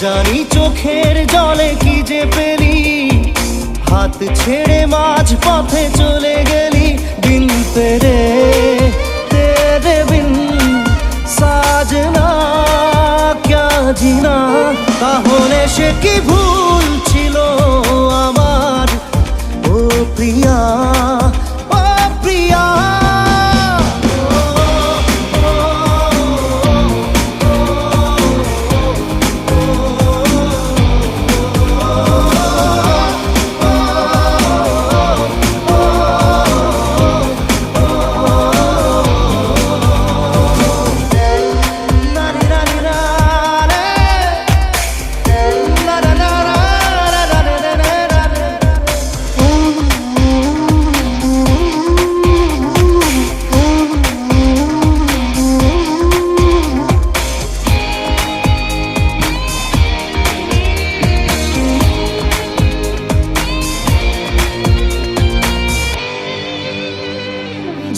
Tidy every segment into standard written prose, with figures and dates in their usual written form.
জানি চোখের জলে কি যে পেলি, হাত ছেড়ে মাঝ পথে চলে গেলি। বিন তেরে তেরে বিন সাজনা ক্যা জিনা। তাহলে সে কি ভুল ছিল আমার, ও প্রিয়া ও প্রিয়া।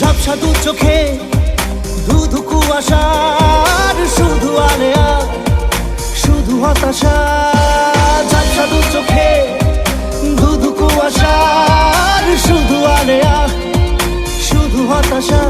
ঝাপসা দু চোখে ধুধু কুয়াশার শুধু আলেয়া, শুধু হতাশা। ঝাপসা দু চোখে ধুধু কুয়াশার শুধু আলেয়া, শুধু হতাশা।